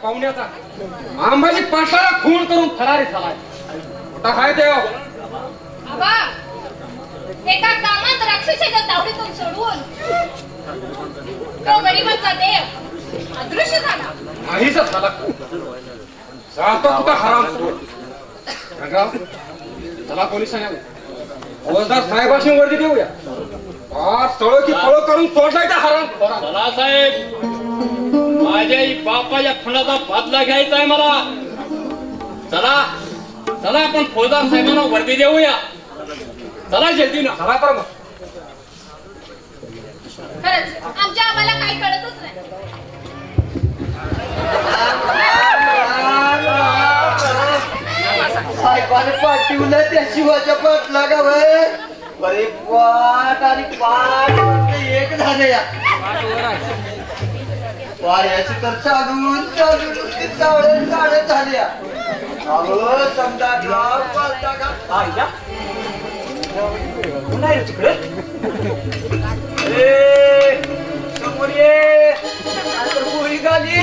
पाहुण्याचा अंबाजी पाटाला खून करून फरारी झालाय. कुठं काय देव आबा एका कामात राक्षसाच्या तावडीतून सोडवून तो गरीबाचा देव अदृश्य झाला. नाहीच झाला. जातो कुठं हराम रंगाव. चला पोलिसांना फौजदार साहेबांशी वर्दी देऊया. स्थळ की फळ करून सोडलाय त्या हराम. चला साहेब, माझ्या बापाच्या खुनाचा बदला घ्यायचा आहे मला. चला चला आपण फौजदार साहेबांना वर्दी देऊया. चला जल्दी ना. चला तर मग. खरंच आमच्या आम्हाला काही कळतच नाही. साहेबाने पाठवलं त्या शिवाच्या पाठलागावर. बरे पाठ आणि पाठ एक झाले या वाऱ्याची तर चालून चालून नुसती चाळे झाल्या. अहो समजा गाव पालता का तिकडे समोर ये पोळी गाली.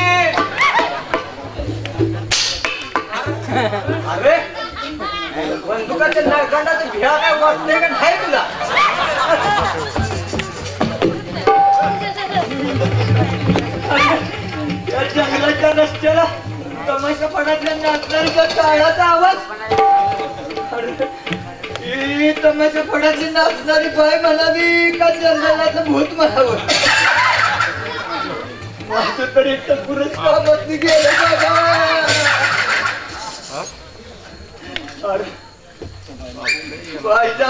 अरे बंदुकाच्या नळखंडाचं भिडा काय वाटतंय का नाही तुला? या जंगलाच्या रस्त्याला तमाशा पडातल्या नाचणारीचा टाळाचा आवाज. अरे तमाशा पडातली नाचणारी बाई म्हणावी का जंगलातलं भूत म्हणावं? माझं तर एक तर पुरच कामात गेलं बाबा. बाईचा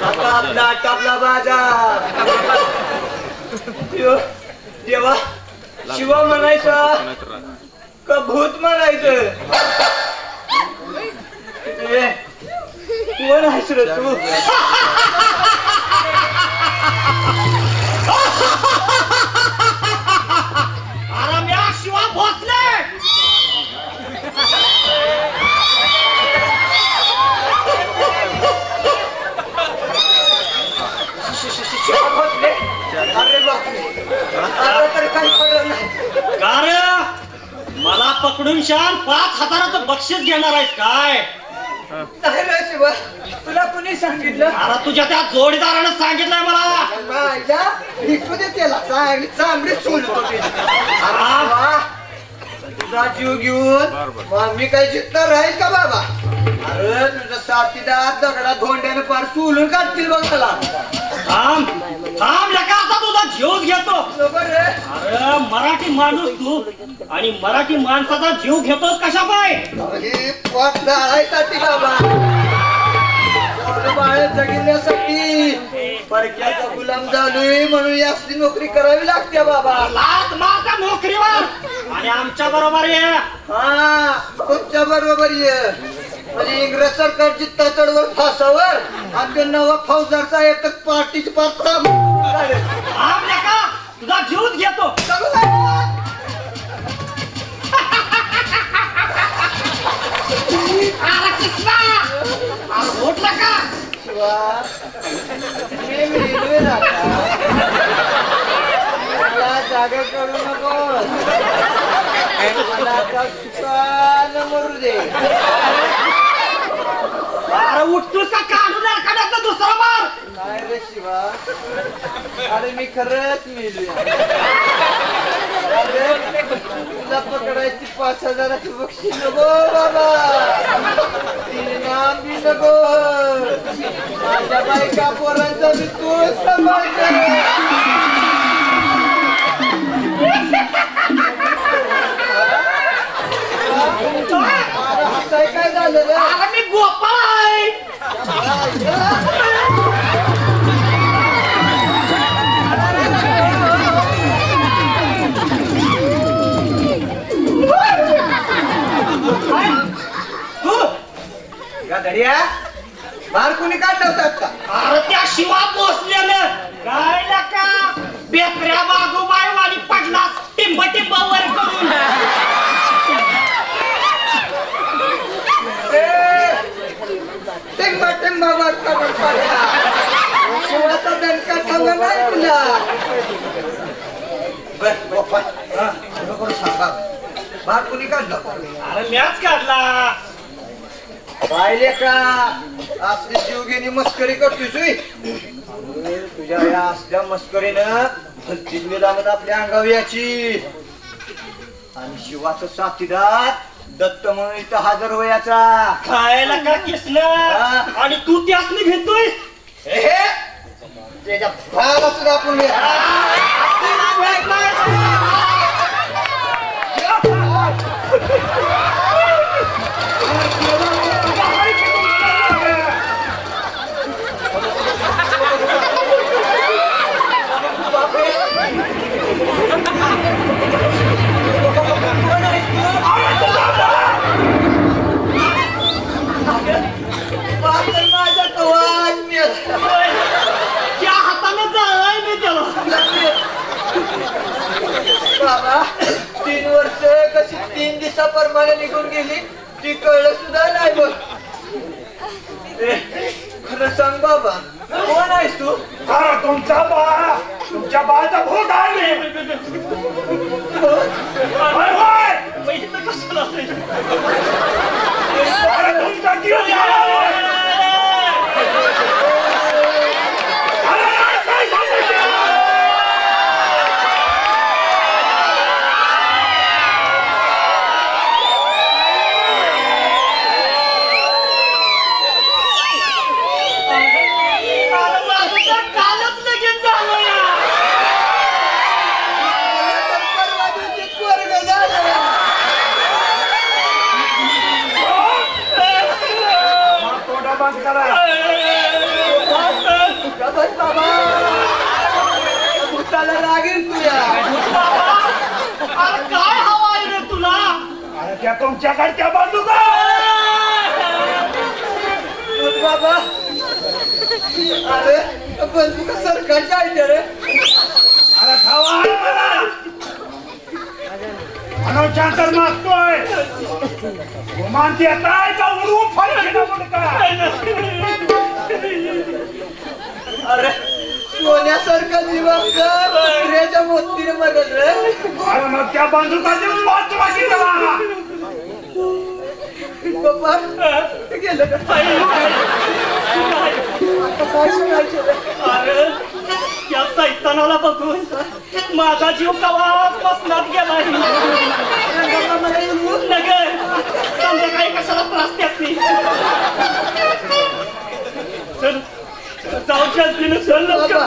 आता आपला टापला बाजार. देवा शिवा म्हणायचं का भूत म्हणायचं? कोण आहेस रे तू? अरे मी शिवा भोसले. अरे बापरे, आता तर काही पडलं नाही. मला पकडून शान 5,000चं बक्षीस घेणार आहेस काय? नाही रे शिवा, तुला कुणी सांगितलं? अरे तुझ्या त्या जोडीदारानं सांगितलंय मला. विकू दे त्याला चांगली चांगली सोडत होती. तुझा जीव घेऊन मी काही जिंकणार राहील का बाबा? अरे तुझा साथीदार दगडा धोंड्याने पार सोलून काढतील बघ मला. थांब थांब लका, आता तुझा जीवच घेतो. बरोबर. अरे मराठी माणूस तू आणि मराठी माणसाचा जीव घेतोस कशा पाय? पोट जाळायसाठी बाबा, बाळ जगण्यासाठी परक्याचा गुलाम झालोय म्हणून याची नोकरी करावी लागते बाबा. लात मार त्या नोकरीवर आणि आमच्या बरोबर ये. हा तुमच्या बरोबर ये. म्हणजे इंग्रज सरकारची तचडवर फासावर आणि ते नवा फौजदारचा एक पार्टीची पात्र. थांब लका, तुझा जीवच घेतो. उठला का जागा करू नको. मरू दे. अरे उठतोस का काढून एखाद्याचा दुसरा मार. नाही रे शिवा, अरे मी खरंच मेलूया. तुला पकडायची 5,000ची बक्षीस नको बाबा. इनाम बी नको. माझ्या बायका पोरांचा मी तू सांभाळते. काय झालं रे? मी गोपाळ आहे. धड्या बाहेर कोणी काढलं होतं? अरे त्या शिवा पोचल्यानं काय लिंबावर करून पडला शिवाचा दणका सांगा नाही तुला बर बाप्पा नको सांगा भाग कुणी काढला अरे मॅच काढला पाहिले का असली जीवघेणी मस्करी करतोय तुझ्या या असल्या मस्करीनं भलतीच वेदामत आपल्या अंगावर याची आणि शिवाचं साथीदार दत्त म्हणून इथं हजर वयाचा खायला का किसलं आणि तू त्यासनी घेतोय त्याच्या भावाला सुद्धा आपण माझ्या कवाज त्या हाताने जाळलाय मी त्याला बाबा 3 वर्ष कशी 3 दिवसाप्रमाणे निघून गेली ती कळलं सुद्धा नाही बघ खरं सांग बाबा कोण आहेस तू तुमच्या बाळाचा भूत आहे कशाला तुमचा जीव भूताला लागेल तुझ्या अरे काय हवा आहे रे तुला अरे त्या तुमच्याकडच्या बंदुका बाबा अरे बंदूक सरकारच्या आहे रे अरे खावा मला मनोचांतर मागतोय गुमान देताय का उडवून फाडीला मुडका अरे सोन्यासारखा दिवंकर रेच्या मोतीने मरल रे अरे मग त्या बंदुकाची महत्वाची करा बाबा गेलं का अरे त्या सैतानाला बघून माझा जीव कवाच बसण्यात गेला नगर संध्याकाळी कशाला त्रास देत नाही चल जाऊ जल्दीने चल लवकर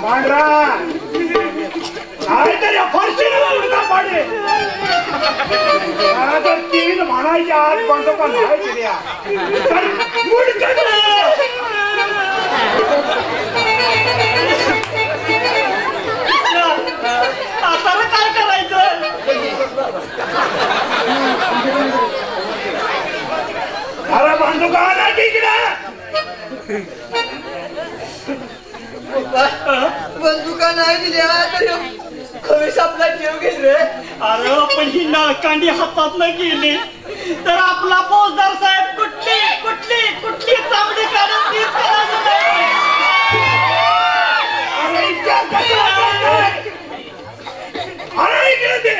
मांडरा आहे तर या फरशीने उडता पाडे तर 3 म्हणायच्या आज बंद पण नाही दिल्या आता काय करायचं अरे बंदुका आला तिकडे बंदुका नाही दिल्या तर खवीस आपला जीव घेईल रे अरे पण ही नळकांडी हातात न गेली तर आपला फौजदार साहेब कुठली कुठली कुठली चामडी काढून तीच करायचं अरे इकडे दे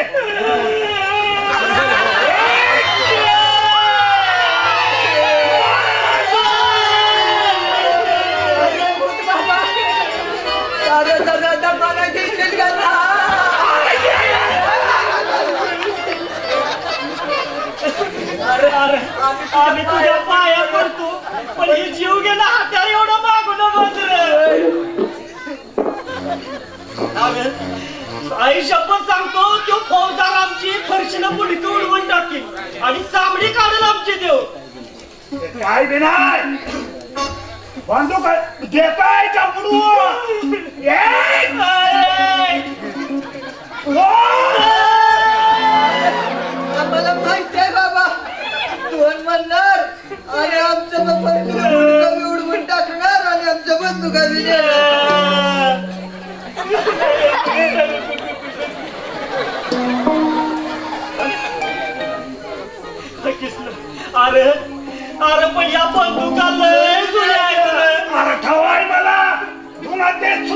आम्ही तुझ्या पाया पडतो पण ही जीव गेला हात्याला एवढं मागून आई शपथ सांगतो तो फौजदार आमची फरशीनं मुडकी उडवून टाकील आणि चामडी काढेल आमची देव काय बिनाय बंदूक देताय का बुडवून आम्हाला माहिती आहे बाबा तू म्हणणार आणि आमच्या बाप्पा उडवून टाकणार आणि आमच्या बंदुका बी देणार. अरे अरे पण या बंदुका लय जुन्या आहेत. अरे ठवाय मला तुला तेच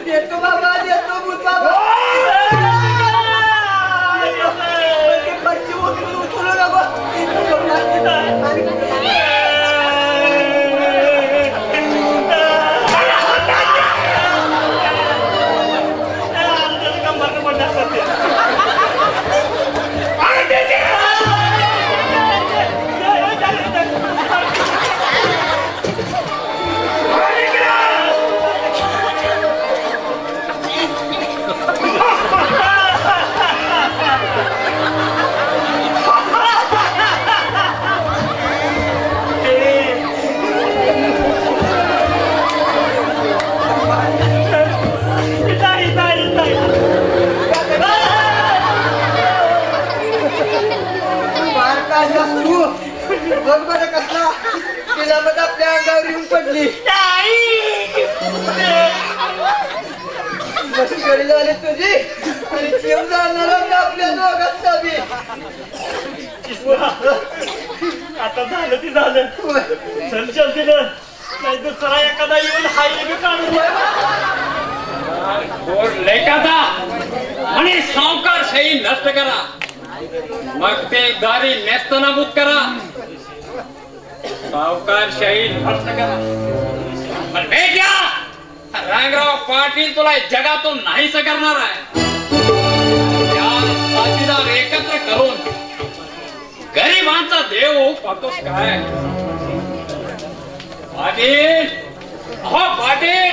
देतो बाबा देतो भूत बाबा. उचलू नको. बघ बरं कसला तिला मग आपल्या अंगावर येऊन पडली. मस्करी झाली तुझी आणि जीव जाणार आपल्या दोघांचा बी. आता झालं ती झालं. चल चल दिलं नाही दुसरा एखादा येऊन हाय बी काढून लेखाचा आणि सावकारशाही नष्ट करा, मग ते गाडी नेस्तनाबूत करा. सावकारशाही नष्ट करा. पण भेट्या रंगराव पाटील तुला जगातून नाहीच करणार आहे. या साथीदार एकत्र करून गरिबांचा देव पाहतोस काय? पाटील, अहो पाटील.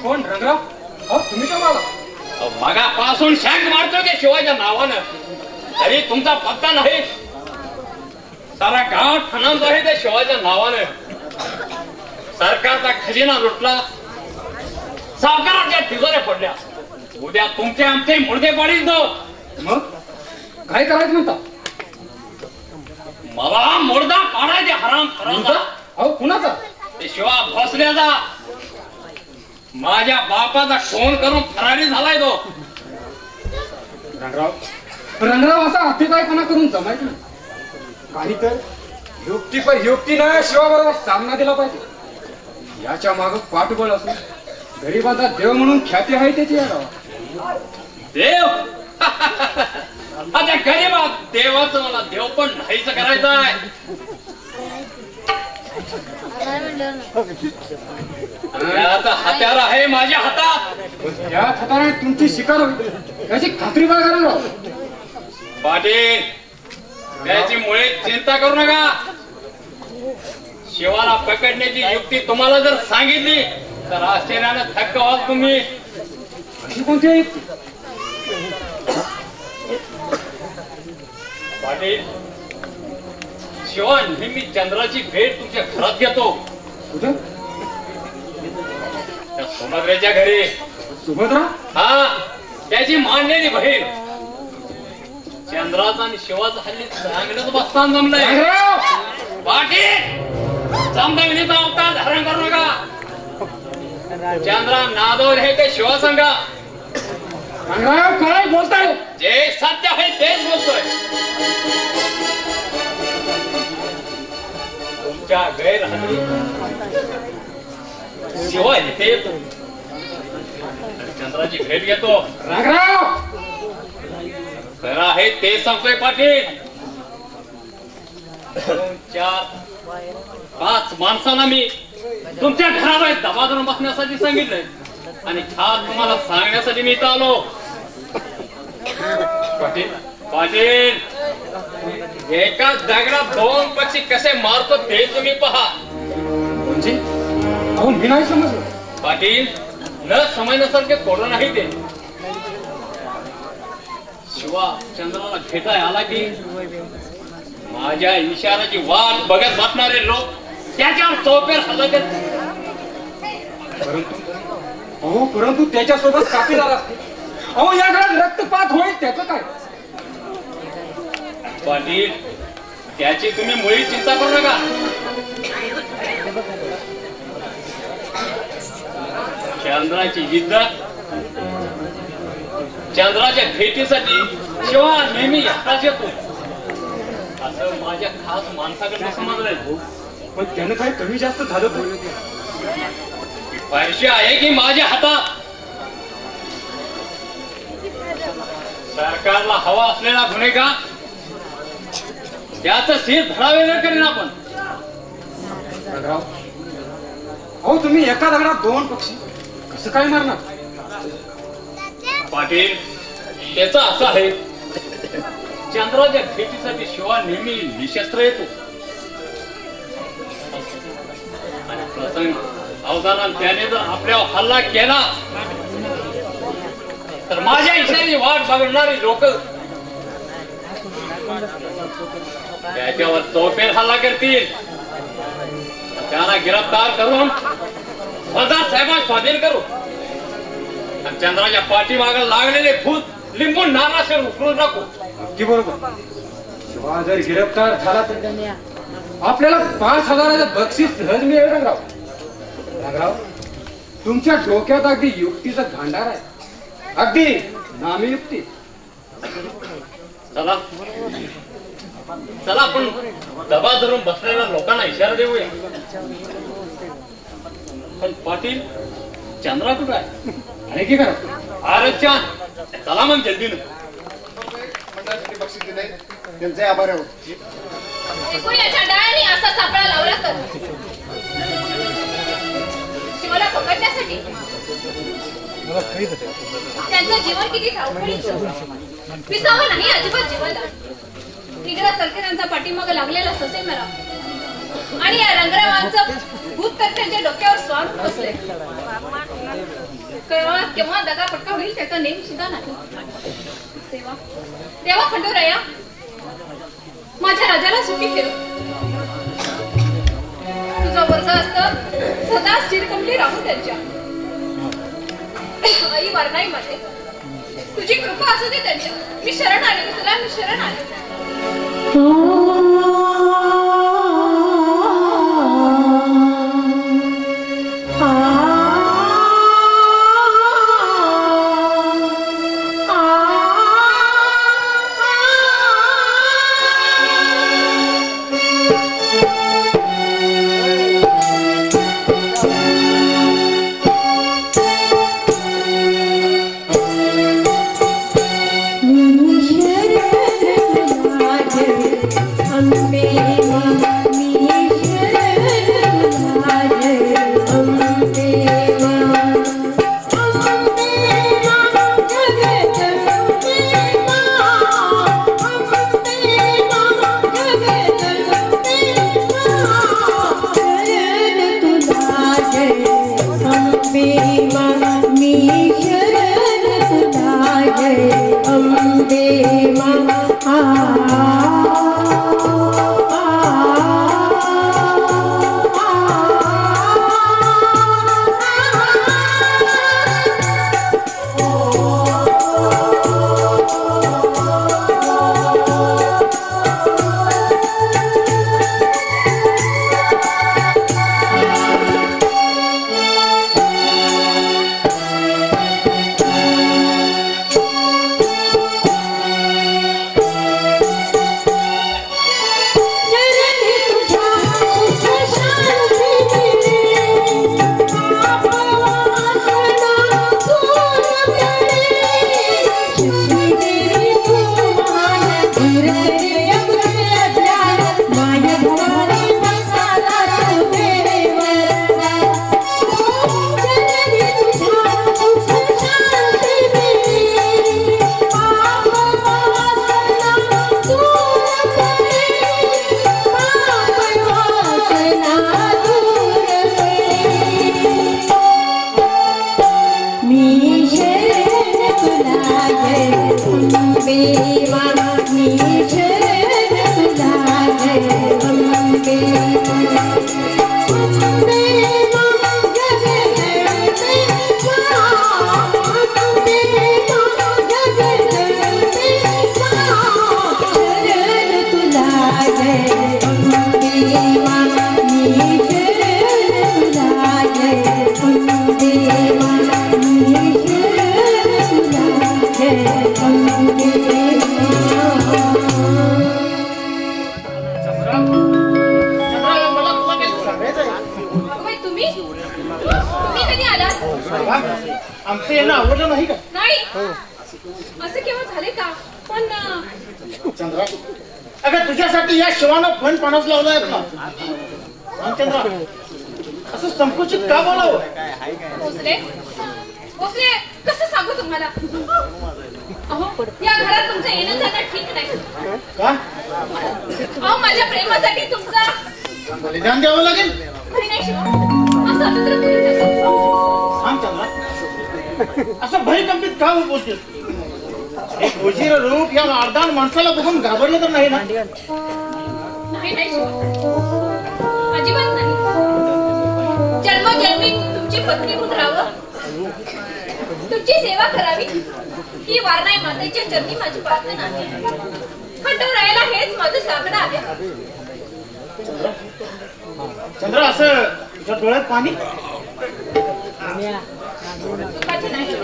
कोण रंगराव? अहो तुम्ही का मला? मगापासून शंख मारतो ते शिवाच्या नावानं, तरी तुमचा पत्ता नाही. सारा गाव ठणांचा आहे त्या शिवाच्या नावानं. सरकारचा खजिना लुटला, सावकाराच्या तिजोऱ्या पडल्या. उद्या तुमचे आमचे मुर्दे पाडील दो. मग काय करायचं म्हणता? मला मुर्दा पाडायचे हराम खराचा. अहो कुणाचा? ते शिवा भोसल्याचा. माझ्या बापाचा फोन करून फरारी झालाय तो. रंगराव असा अतिकायपणा करून जमायचं नाही. काही तर युक्ती पर युक्तीनं शिवाबरोबर सामना दिला पाहिजे. याच्या माग पाठबळ असून गरिबाचा देव म्हणून ख्याती आहे त्याची या गावात. देव? आता गरीबा देवाचं मला देव पण नाहीच करायचं आहे. त्याचा हत्यार आहे माझ्या हातात. त्या हाताने तुमची शिकार होईल याची खात्री बाळगा रंगराव. पाटील, त्याची मुळे चिंता करू नका. शिवाला पकडण्याची युक्ती तुम्हाला जर सांगितली तर आश्चर्यानं थक्क व्हाल तुम्ही. अशी कोणती आहे? पाटील, शिवा नेहमी चंद्राची भेट तुमच्या घरात घेतो. कुठं? त्या सुभद्रेच्या घरी. सुभद्रा? हा, त्याची मांडलेली बहीण. चंद्राचा आणि शिवाचा हल्ली चांगलंच बसताना जमलंय. पाटील, समजावणीचा अवतार धारण करू नका. चंद्रा नादवल हे ते शिवा सांगा. काय बोलताय? जे सत्य आहे तेच बोलतोय. तुमच्या गैरहजरी शिवा इथे येतो, चंद्राची भेट घेतो. खरं आहे ते सांगतोय पाटील. 4-5 माणसांना मी तुमच्या घराबाहेर दबा धरून बसण्यासाठी सांगितलंय आणि खास तुम्हाला सांगण्यासाठी मी इथं आलो. पाटील, पाटील, एका दगडात 2 पक्षी कसे मारतो ते तुम्ही पहा. म्हणजे अहो मी नाही समजलो. पाटील, न समजण्यासारखे थोडं नाही ते. शिवा चंद्राला भेटाय आला की माझ्या इशाराची वाट बघत बसणारे लोक त्याच्यावर चौपेर हलत. परंतु त्याच्यासोबत कापीदार असते. अहो या घरात रक्तपात होईल त्याचं काय? पाटील त्याची तुम्ही मुळी चिंता करू नका. चंद्राची इज्जत, चंद्राच्या भेटीसाठी शिवा नेहमी एकटाच येतो असं माझ्या खास माणसाकडे समजलंय. पण त्यानं काही कमी जास्त झालं तर पैसे आहे की माझ्या हातात. सरकारला हवा असलेला गुन्हेगार त्याचं सिर धडावेलं करेन आपण. अहो तुम्ही एका दगडात दोन पक्षी कसं काय मारणार? पाटील त्याचं असं आहे, चंद्राच्या भेटीसाठी शिवा नेहमी निशस्त्र येतो आणि प्रसंग अवधानात त्याने जर आपल्यावर हल्ला केला तर माझ्या इशारी वाट बघणारी लोक त्याच्यावर चौफेर हल्ला करतील. त्यांना गिरफ्तार करून फौजदार साहेबांना स्वाधीन करू आणि चंद्राच्या पाठीमागे लागलेले भूत लिंबून नाराशेर उकळून टाकू. अगदी बरोबर. शिवा जर गिरफ्तार झाला तर आपल्याला 5,000चं बक्षीस सहज मिळेल. रंगराव तुमच्या डोक्यात अगदी युक्तीचा भांडार आहे, अगदी नामयुक्ती. चला चला आपण दबा धरून बसलेल्या लोकांना इशारा देऊया. पण पाटील चंद्रा कुठं आहे? अरे की करा. अरे छान, चला मग जल्दीनं. बक्षीस दिले त्यांचे आभार आहोत. याच्या डाळ्याने असा सापळा लावला तर शिवाला पकडण्यासाठी त्यांचं जीवन किती धावपळीचं. पिसावं नाही अजिबात जीवाला. निग्रासारखे त्यांचा पाठीमाग लागलेला ससे मला आणि या रंगरावांचं भूत तर त्यांच्या डोक्यावर स्वार बसले. केव्हा दगा पटका होईल त्याचा नेम सुद्धा नाही. देवा देवा खंडूराया माझ्या राजाला सुखी ठेव. तुझा वर्षा असत सदा चिरकमली राहून त्यांच्या आई वारणाई मध्ये तुझी कृपा असू दे त्यांच्या. मी शरण आले तुला, मी शरण आले. तुम्ही कधी आलात? आमचं येणं आवडलं नाही का? नाही असं केव्हा झाले का? पण चंद्रा अगं तुझ्यासाठी या शिवानं फण पाण्यास लावलाय का? चंद्रा असं संकुचित का बोलावं? भोसले भोसले कसं सांगू तुम्हाला? अहो या घरात तुमचं येणं जाणं ठीक नाही का? अहो माझ्या प्रेमासाठी तुमचं बलिदान द्यावं लागेल? नाही नाही शिवा असं अभित्र बोलू नका. सांग चंद्रा असं भयकंपित का बोलतेस? एक वजीर रूप या मारदान माणसाला बघून घाबरलं तर नाही ना? नाही नाही शिवा अजिबात नाही. जन्मोजन्मी तुमची पत्नी म्हणून राहावं, तुमची सेवा करावी ही वारणाई मातेच्या चरणी माझी प्रार्थना आहे. खंडोर राहायला हेच माझं साधन आहे. चंद्रा असं तुझ्या डोळ्यात पाणी? दुःखाची नाही.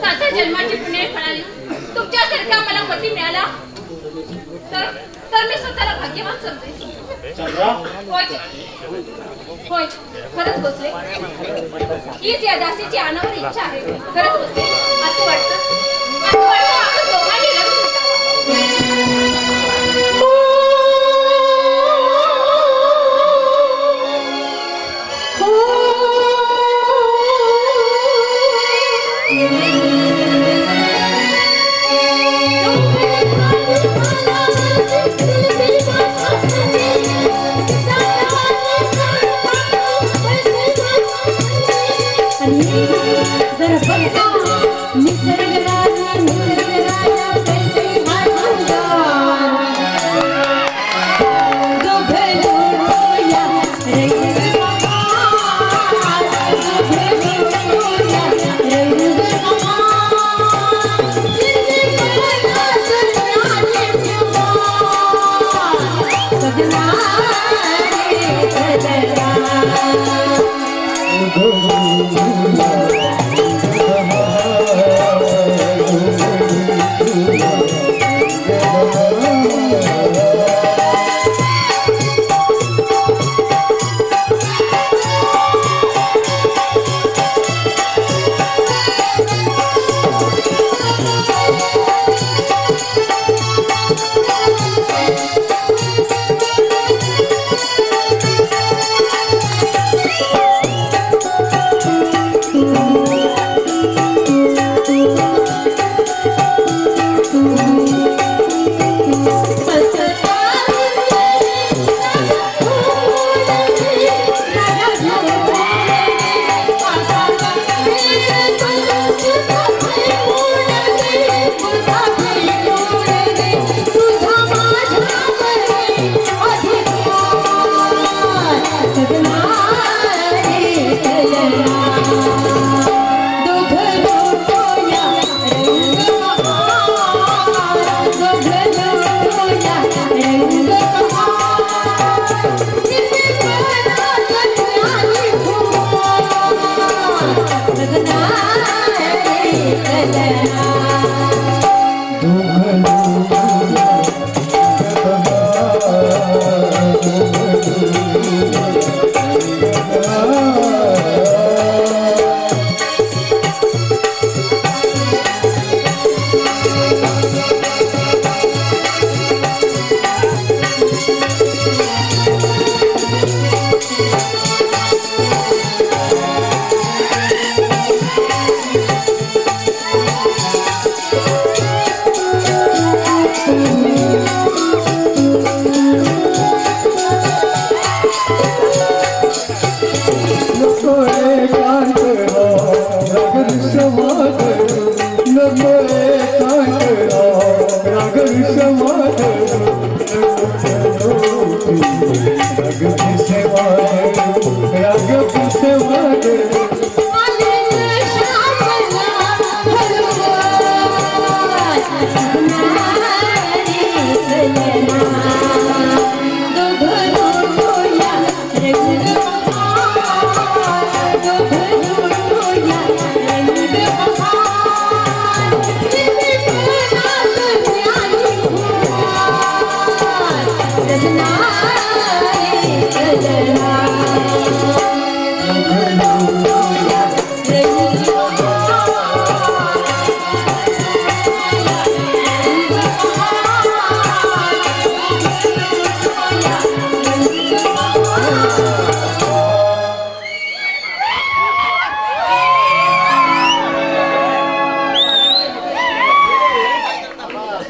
साध्या जन्माची पुण्य म्हणाली तुमच्यासारखा मला पती मिळाला तर मी स्वतःला भाग्यवान समजेन. चंद्रा होय खरंच बसले. हीच या दासीची अनावर इच्छा आहे. खरंच बसले असं वाटतं आपण दोघांनी लग्न निसर्ग राजा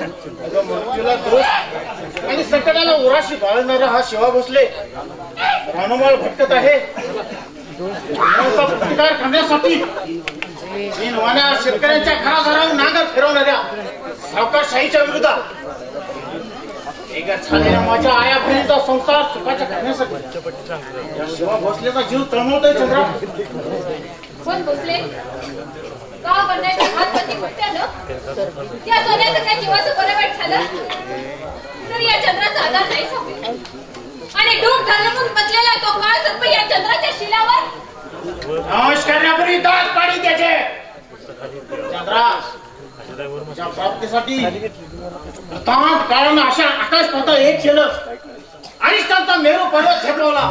मृत्यूला दोष आणि संकटाला उराशी बाळगणारा हा शिवा भोसले रानोमाळ भटकत आहे. प्रतिकार करण्यासाठी वाण्या शेतकऱ्यांच्या घराघरावर नांगर फिरवणाऱ्या सावकारशाहीच्या विरोधात एक झालेल्या माझ्या आया बहिणीचा संसार सुखाचा करण्यासाठी या शिवा भोसलेचा जीव तळमळतोय. चंद्रा कोण भोसले? का करण्याच्या हातपती कुठ्यानं त्या सोन्याचं काय जीवाचं बरं वाईट झालं तर या चंद्राचा आधार नाही सांगेल आणि डूब धरमून बसलेला तो काळ सर्प या चंद्राच्या शिलावर नमस्कार करण्यापूर्वी दात पाडी त्याचे. चंद्रा तुझ्या प्राप्तीसाठी तांत काळानं अशा आकाश पातळ एक केलं आणि त्यांचा मेरू पर्वत झेपवला.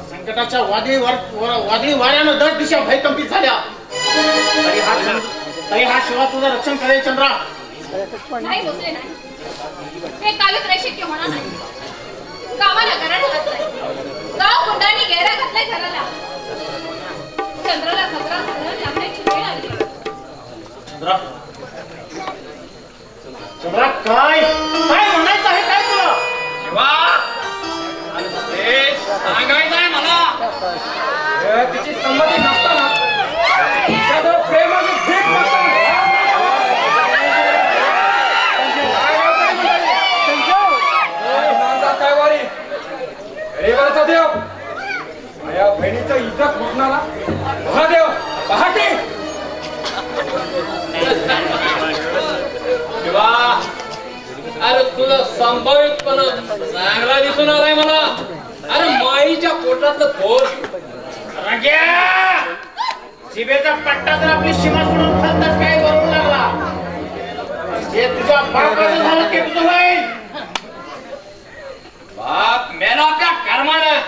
संकटाच्या वादळी वाऱ्यानं दर दिशा भयकंपित झाल्या. तरी हा शिवा तुझं रक्षण करेल. चंद्रा नाही भोसले नाही, हे कालच शक्य होणार नाही. गावाला घरात घातलंय, गाव कुंडाने गेरा घातलाय घराला. चंद्राला खतरा लागण्याची वेळ आली. चंद्रा काय म्हणायचं आहे काय तुला? शिवा सांगायचं आहे मला. तिची संमती नसताना तिच्याजवळ प्रेमाची भीक मागताना काय वारी गरीबाचा देव या बहिणीचं इज्जत फुटणारा महादेव पहाटे. शिवा अरे तुझा संभावितपणा चांगला दिसून आलाय मला. अरे माईच्या पोटातलं थोर शिबेचा पट्टा तर आपली सीमा सोडून खालताच काय करून लागला. जे तुझ्या बापाचं झालं ते तुझं होईल. बाप मेला आपल्या कर्मानं,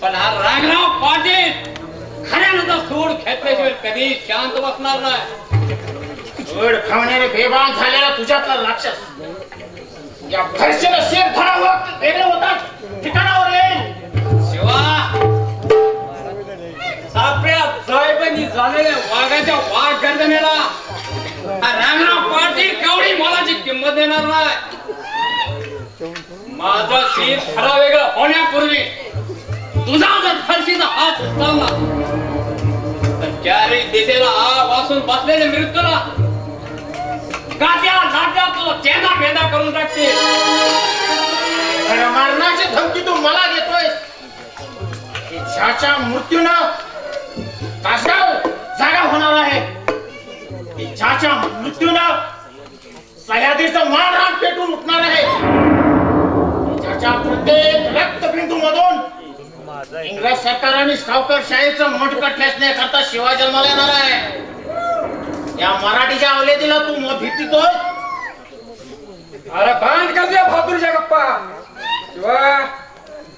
पण हा रांगराव पाटील खऱ्यानं सूड खेचल्याशिवाय कधी शांत बसणार नाही. सूड खावणारे बेभान झालेला तुझ्यातला राक्षस या फरशीला शेप धरावं वेगळे होतात ठिकाणावर येईल. शिवा सापड्या जायबंदी झालेल्या वाघाच्या वाघ गर्दनेला हा रांगराव पाटील केवढी मोलाची किंमत देणार नाही. माझा शीर खरा वेगळं होण्यापूर्वी तुझा जर फरशीचा हात उचलला तर चारी दिशेला वासून बसलेल्या मृत्यूला गात्या लाट्या तुला चेंदा पेंदा करून टाकते. मरणाची धमकी तू मला देतोय. ज्याच्या मृत्यूनं तासगाव जागा होणार आहे, ज्याच्या मृत्यूनं सह्याद्रीचं माळरान पेटून उठणार आहे, ज्याच्या प्रत्येक रक्तबिंदू मधून इंग्रज सरकार आणि सावकारशाहीचं मोठकट ठेचण्याकरता शिवा जन्माला येणार आहे. या मराठीच्या अवलेतीला तू भीतीतोय. अरे बांध कर दे बहादूरच्या गप्पा. शिवा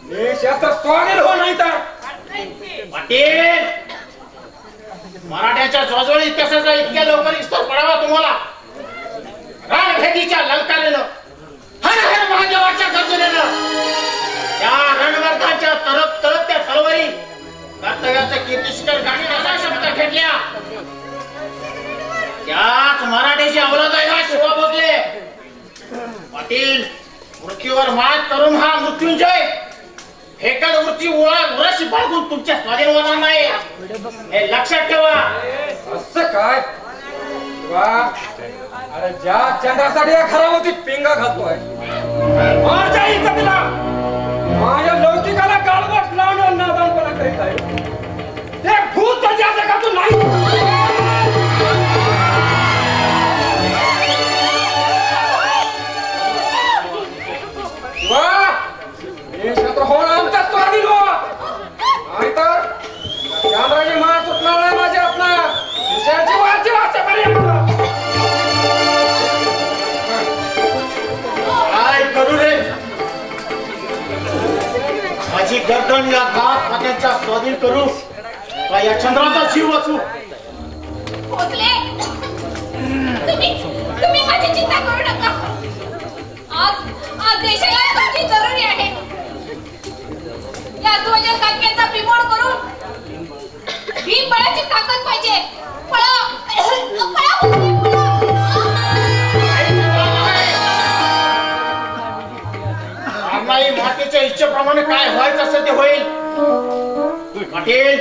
मी शास्त्र स्वागत हो नाही तर पाटील मराठ्याच्या जोजोळी इतिहासाचा इतक्या लवकर विस्तार पडावा तुम्हाला. रणभेदीच्या ललकारेनं हर हर महादेवाच्या गर्जनेनं त्या रणवर्धाच्या तळपत्या तलवारी कर्तव्याचं कीर्तिशिखर गाडीला शब्द घेतल्या. त्याच मराठ्याची अवलाद आहे हा शिवा भोसले. पाटील मृत्यूवर मात करून हा मृत्युंजय फेकड वृत्ती उराशी बाळगून तुमच्या स्वाधीन होणार नाही हे लक्षात ठेवा. असं काय शिवा? अरे ज्या चंद्रासाठी या घरामध्ये पिंगा घालतोय माझ्या इज्जतीला माझ्या लौकिकाला गाळवट लावणं नादानपणा करीत आहे ते भूत त्याच्या जगातून नाही. हे क्षेत्र होणं आमच्या स्वाधीन हो नाहीतर चंद्राची मान सुटणार नाही माझ्या आपला विषयाची वाची वाचेपर्यंत. काय करू रे? माझी गर्दन या गावात खात्याच्या स्वाधीन करू का या चंद्राचा जीव वाचू? भोसले तुम्ही माझी चिंता करू नका. आज देशाला तुमची जरुरी आहे. या ध्वजन काक्यांचा बिमोड करून ही बळाची ताकद पाहिजे. पळा पळा भोसले, पळा. इच्छेप्रमाणे काय व्हायचं असं ते होईल. पाटील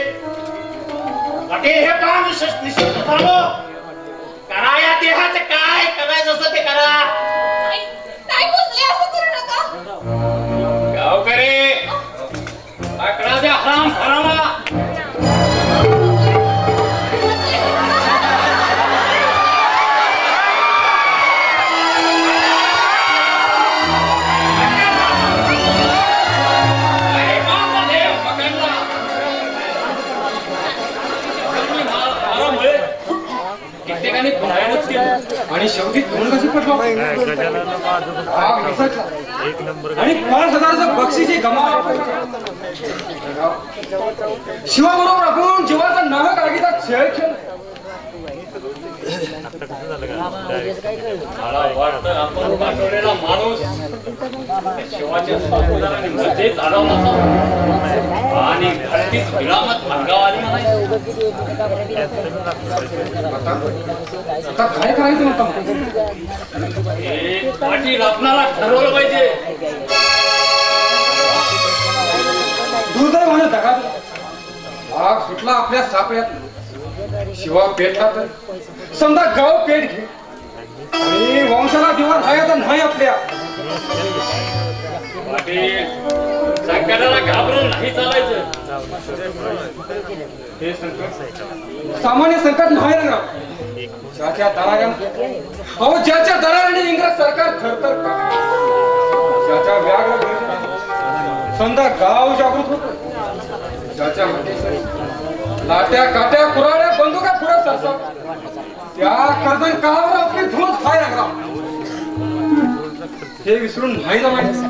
पाटील हे पहा निश्चित सांगो करा या देहाचं काय करायचं असं ते करा. काय बोलले असं करू नका. गावकरी अकरा द्या हराम हरामा. आणि शेवटी दोन कशी पटलो आणि 5,000चं बक्षीस गमावलं. शिवाबरोबर आपण जीवाचा नाहक आगीचा खेळ खेळ. मला वाटतं आपण पाठवलेला माणूस शिवाच्या साथीदाराने मध्ये चालवला आणि खरतीच विरामत अंगावाली आता काय करायचं म्हणता. पाटील आपणाला ठरवलं पाहिजे. दुर्दैव म्हणत दगा भाग सुटला आपल्या सापड्यात. शिवा पेटला तर समजा गाव पेट घे आणि वंशाला दिवा राहायचा नाही आपल्या. पाटील संकटाला घाबरून नाही चालायचं. हे संकट सामान्य संकट नाही ना. ज्याच्या दराऱ्याने अहो ज्याच्या दराऱ्याने इंग्रज सरकार थरथर कापलं. ज्याच्या व्याघ्र गर्जनेने समजा गाव जागृत होतं. ज्याच्या लाट्या काट्या कुराड्या बंदुका पुढे सरसत त्या कर्जन काळावर आपली धूज खाय लागला. हे विसरून नाही जमायचं.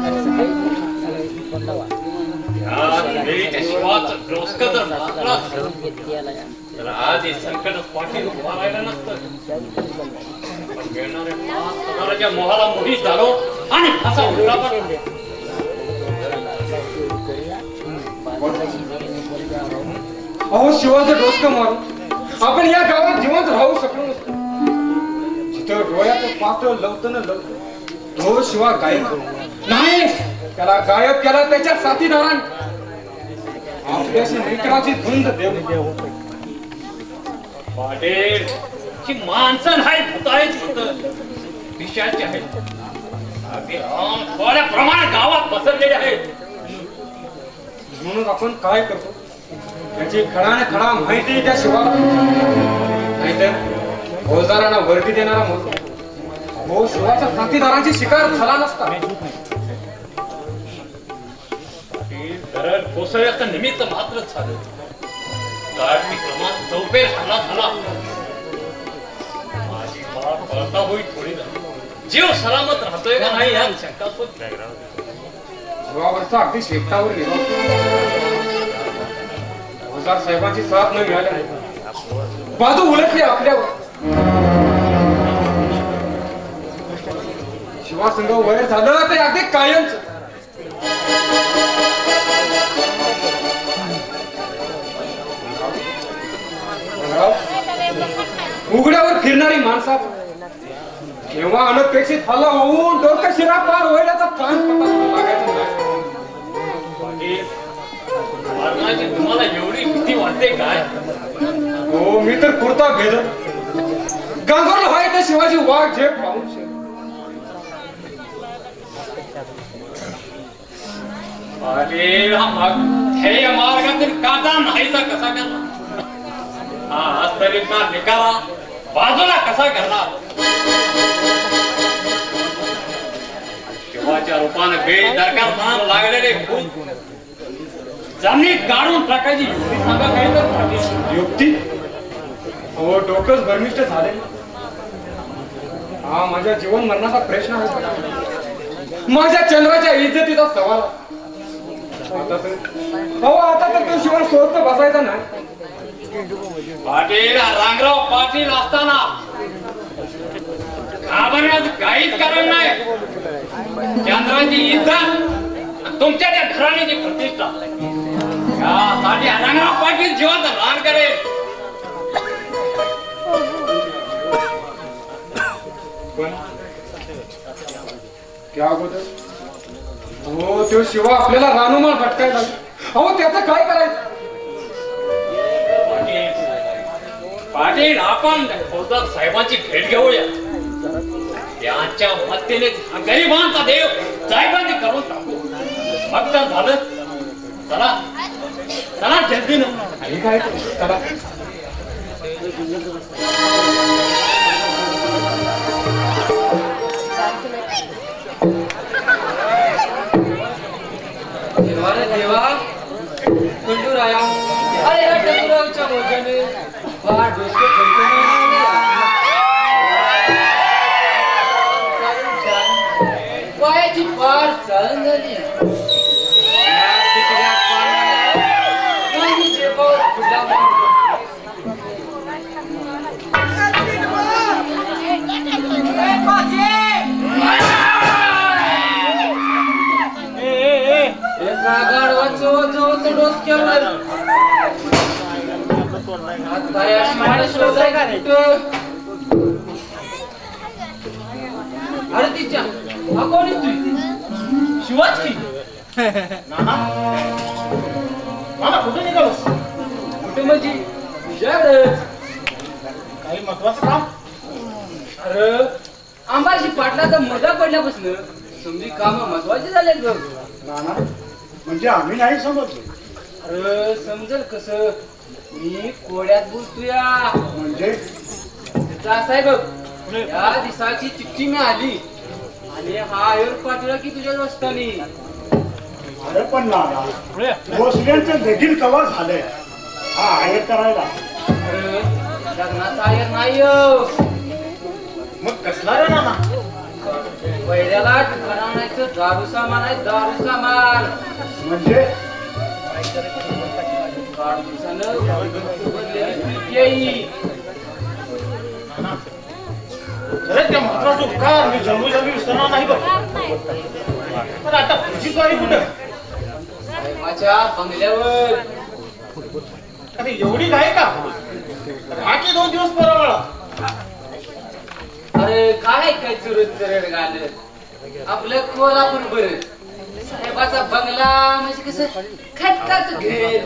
शिवाचं डोसकं जर मारलं तर आज हे संकट पाठीत उभा राहिलं नसतं. पण मिळणाऱ्या 5,000च्या मोहाला मोठी झालो आणि असा उडला पण. अहो शिवाचं डोसकं मारून आपण या गावात जिवंत राहू शकलो नसतो. जिथं डोळ्याचं पातळ लवतं न लवतं तो शिवा गायब नाही. त्याला गायब केला त्याच्या साथीदारांनी. आपल्याशी मित्राची धुंद देव. पाटील ही माणसं नाही भूत आहेत. पिशाची आहेत. थोड्या प्रमाणात गावात पसरलेले आहेत. म्हणून आपण काय करतो याची खडा खडा माहिती त्या शिवाला. नाहीतर फौजदारांना वर्दी देणारा म्हणतो हो शिवाच्या साथीदारांची शिकार झाला नसता. दरड कोसळ्याचं निमित्त मात्रच झालं. क्रमात चौपेर हल्ला झाला. माझी बाप कळता होई थोडी जीव सलामत राहतोय का नाही या शंकास्पद. शिवावरचा अगदी शेपटावर गेला. फौजदार साहेबांची साथ न मिळाल्या बाजू उलटली आपल्यावर. शिवासंघ वैर झालं ते अगदी कायमच. उघड्यावर फिरणारी माणसा केव्हा अनपेक्षित हल्ला होऊन डोकं शिरा पार व्हायला प्राण लागायचं नाही. मरणाची तुम्हाला एवढी भीती वाटते काय. हो मी तर कुर्ता भेद गांगोरला व्हाय तर शिवाजी वाघ झेप पाहून ध्येय मार्गातून काटा नाहीसा कसा करणार. हा हस्तरीचा निकाला बाजूला कसा करणार. शिवाच्या रूपाने बेदरकार लागलेले खूप जमिनीत काढून टाकायची युक्ती सांगा काय तर. युक्ती हो डोकंच भरमिष्ट झाले. हा माझ्या जीवन मरणाचा प्रश्न आहे. माझ्या चंद्राच्या इज्जतीचा सवाल. आता तर तो शिवाय सोडत बसायचा नाही. पाटील रांगराव पाटील असताना घाबरण्याचं काहीच कारण नाही. चंद्राची इज्जत तुमच्या त्या घराण्याची प्रतिष्ठा यासाठी रांगराव पाटील जीवाचं रान करेल. क्या अगोदर हो तो शिवा आपल्याला रानुमाळ भटकायला अहो त्याचं काय करायचं? पाटील आपण फौजदार साहेबांची भेट घेऊया. त्यांच्या मदतीने गरिबांचा देव जायबंदी करून टाकू. मग तर झालं. चला चला जल्दीनं. आणि काय चला. देवा खंडूराया अरे ह्या खंडूरावच्या मोजाने फार डोसके पायाची फार चालून झाली डोसक्यावर अरे तिच्या हा कोण तू शिवाच की मला कुठे निघालोस? कुठे म्हणजे तुझ्याकडे काही महत्वाचं काम? अरे आंबाजी पाटलाचा मजा पडल्यापासून समजी काम महत्वाची झाले ग. नाना म्हणजे आम्ही नाही समजलो. अरे समजेल कस मी कोड्यात बोलतोया. म्हणजे असं आहे बघ या दिवसाची चिठ्ठी मी आली आणि हा आयोग पाठवला की तुझ्या रस्त्याने. अरे पण नाना भोसल्यांचं देखील कव्हर झालंय. हा आयर करायला अरे लग्नाचा आयर नाही मग कसला रे नाना? पहिल्याला ठिकाण आणायचं दारू सामान आहे. दारू सामान म्हणजे त्या महत्वाचा उपकार मी जम्मू विसरणार नाही बघ. पण आता पुढची स्वारी कुठं? माझ्या बंगल्यावर. अरे एवढी काय का? राहते 2 दिवस परवाळा. अरे काय काय चुरत चरड घाल आपलं कोल्हापूर बरं. साहेबाचा बंगला म्हणजे कसं खटकाच घेर.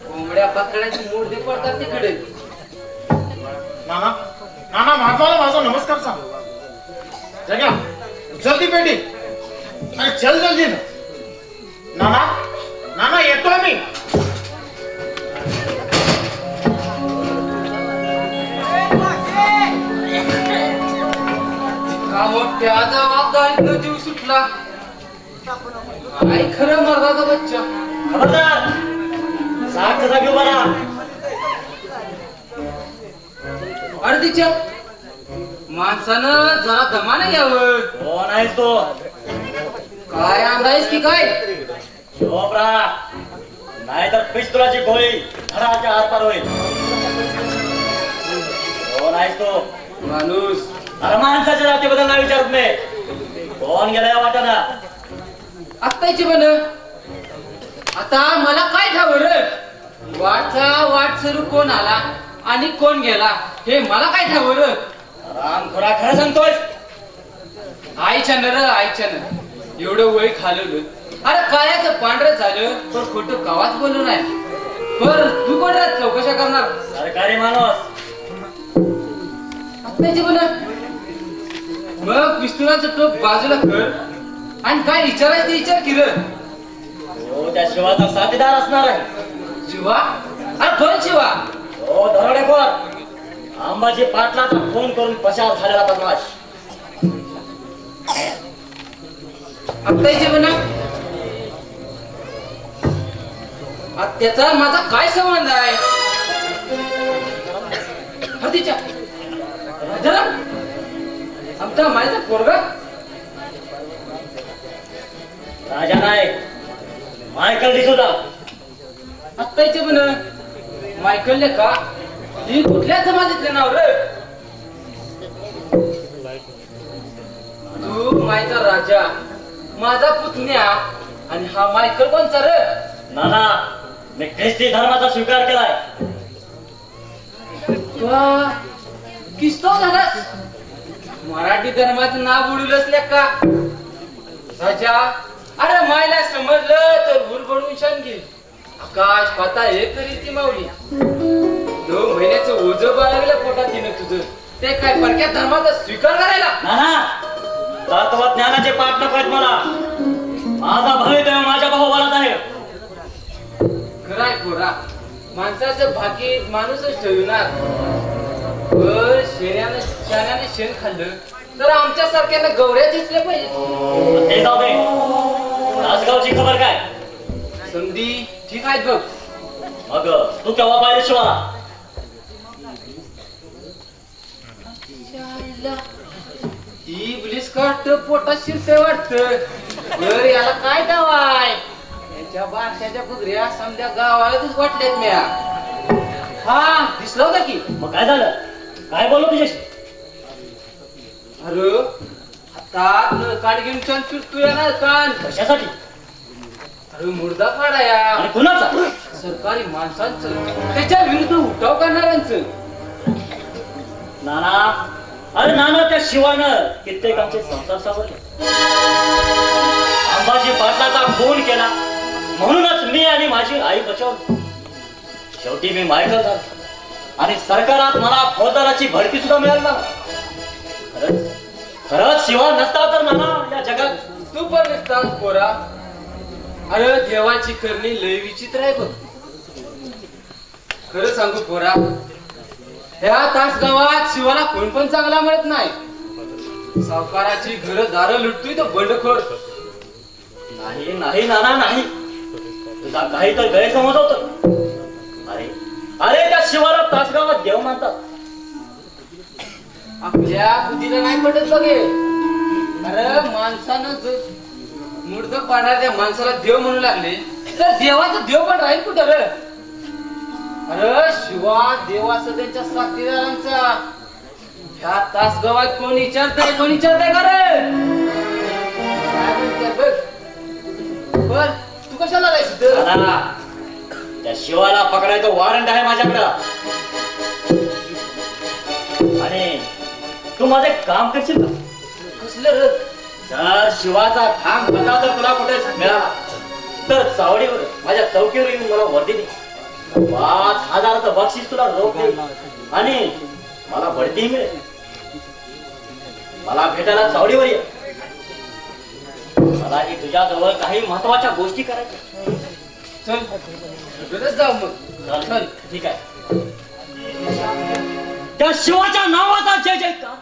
कोंबड्या पकडायचे मोडे पडतात तिकडे. नाना नाना महात्माला माझा नमस्कार सांग. जग्या जल्दी पेटी आणि चल जल्दी ना. नाना नाना येतोय मी. त्याचा वाद जीव सुटला. काय खरं मर्दाचा बच्चा. खबरदार सारखं जागी उभा राहा. अरे तिच्या माणसानं जरा दमानं घ्यावं. कोण आहेस तो? काय अंदाज की काय? शोभरा नाहीतर पिस्तुलाची गोळी घराच्या आरपार होईल. कोण आहेस तो? माणूस. अरे माणसाच्या जातीबद्दल नाही विचारत नाही. कोण गेलाय वाटाना? आत्ताची बन आता मला काय ठाव रे? वाटचा वाट सरू कोण आला आणि कोण गेला हे मला काय ठाव रे? राम खोरा खरं सांगतोय. आईच्या नर आईच्या नर एवढं वय खालवलं. अरे कायाचं पांढरं झालं पण खोटं गावात बोललो नाही. बर तू कोण चौकशा करणार? सरकारी माणूस. आत्ताची बन मग पिस्तुलाचं टोप बाजूला कर आणि काय विचारायचं ते विचार की रे. हो त्या शिवाचा साथीदार असणार आहे. शिवा? अरे कोण शिवा? हो दरोडेखोर अंबाजी पाटलाचा फोन करून पसार झालेला बदमाश. आत्ताची बन त्याचा माझा काय संबंध आहे? हतीच्या जरा आमचा माझा पोरगा राजा नाही मायकल डिसूजा. आत्ताची बन मायकलने का ही कुठल्या समाजातले नाव रे? तू मायचा राजा माझा पुतण्या आणि हा मायकल कोणचा रे? नाना मी ख्रिस्ती धर्माचा स्वीकार केलाय. किस्तव झालास. मराठी धर्माचं नाव उडवलंस का? राजा अरे मायला समजलं तर भुरभरून शान घेईल. आकाश पाता हे करी ती माऊली. 9 महिन्याचं ओझ बाळगलं पोटात तिनं तुझं. ते काय परक्या धर्माचा स्वीकार करायला? नाना तत्व ज्ञानाचे पाठ नको आहेत मला. माझा भवितव्य माझ्या भावालाच आहे. खराय खोरा माणसाचं भाकीत माणूसच ठेवणार. पण शेण्याने शेण खाल्लं तर आमच्या सारख्यांना गवऱ्या दिसल्या पाहिजे. ते जाऊ दे. तासगावची खबर काय? संधी ठीक आहेत बघ. मग तू केव्हा पाहिजे शिवाला? ती ब्लिस काट पोटात शिरते वाटत. बर याला काय दावाय? याच्या बारशाच्या बुगऱ्या समजा गावालाच वाटल्यात म्या. हा दिसला होता की. मग काय झालं? काय बोललो तुझ्याशी? अरे हातात काढ घेऊन छान फिरतोय ना कान. कशासाठी? अरे मुर्दा काढाया. आणि कुणाचा? सरकारी माणसांचं, त्याच्या विरुद्ध उठाव करणाऱ्यांचं. नाना अरे नाना त्या शिवानं कित्येकांचे संसार सावरले. अंबाजी पाटलाचा खून केला म्हणूनच मी आणि माझी आई बचावली. शेवटी मी मायकल झालो आणि सरकारात मला फौजदाराची भडकी सुद्धा मिळाली मला. खरंच शिवा नसता तर नाना या जगात तू पण नसतास पोरा. अरे देवाची करणी लय विचित्र आहे बघ. खरं सांगू पोरा, ह्या तासगावात शिवाला कोण पण चांगला मिळत नाही. सावकाराची घर दारं लुटतोय तो बंडखोर. नाही नाही नाना नाही. तुझा काही तर गैरसमज होतो. अरे अरे त्या शिवाला तासगावात देव मानतात. आपल्या बुद्धीला नाही पडत बघे. अरे माणसानं मुर्द पाडणाऱ्या माणसाला देव म्हणू लागले तर देवाचा देव पण राहील कुठं रे? अरे शिवा देवाचं त्यांच्या साथीदारांचा. ह्या तासगावात कोण विचारतंय का रे? काय म्हणते बघ. बर तू कशाला जायचं? नाना त्या शिवाला पकडायचं वॉरंट आहे माझ्याकडं. आणि तू माझे काम करशील का? कसलं रे? जर शिवाचा ठाम पता जर तुला कुठे मिळाला तर चावडीवर माझ्या चौकीवर येऊन मला वर्दी दे. 5,000चं बक्षीस तुला रोख दे आणि मला बढती मिळेल. मला भेटायला चावडीवर ये. मला ही तुझ्याजवळ काही महत्वाच्या गोष्टी करायच्या. चल जाऊ मग. चल ठीक आहे. त्या शिवाच्या नावाचा जय जयकार,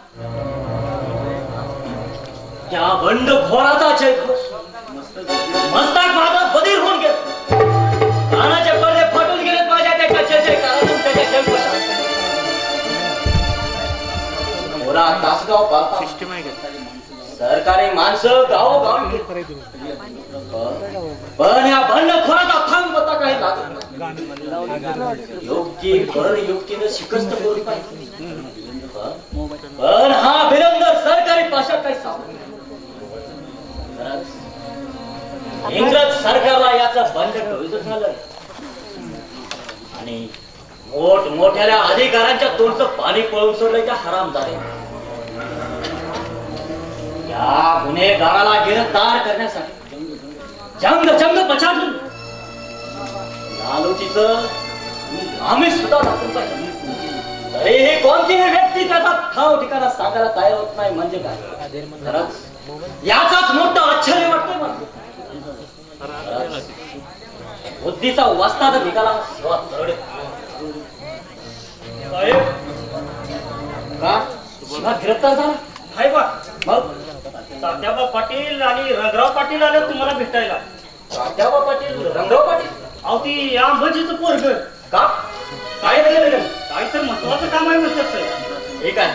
त्या बंडखोराचा जयघोष. मस्तक माझं बधीर होऊन गेलं. कानाचे पडदे फाटून गेलेत माझ्या त्याच्या जय जयकारातून, त्याच्या जयघोषात. मोरा तासगाव पाहता सरकारी माणसं गावोगावी पण या बंडखोराचा थांब पत्ता काही लागत नाही. योग्य कर युक्तीनं शिकस्त करून पाहिजे. पण हा बिरंदर सरकारी पाशात काही सावध. इंग्रज सरकारला याचं बंड कळूच झालं आणि मोठमोठ्या अधिकाऱ्यांच्या तोंडचं पाणी पळून सोडलं त्या हराम झाले. या गुन्हेगाराला गिरफ्तार करण्यासाठी जंग पछाडून लालूचीचं आम्ही सुद्धा दाखवून पाहिजे. तरीही कोणतीही व्यक्ती त्याचा ठाव ठिकाणा सांगायला तयार होत नाही म्हणजे काय? खरंच याचाच मोठं आश्चर्य वाटतंय मला. बुद्धीचा वस्ताद निघाला शिवा तरडे. का शिवा गिरफ्तार झाला? हाय बा. मग तात्याबा पाटील आणि रंगराव पाटील आले तुम्हाला भेटायला. तात्याबा पाटील, रंगराव पाटील? अहो ती या अंबाजीचं पोरग. का काय झालं? काय तर महत्वाचं काम आहे म्हणतात साहेब. ठीक आहे,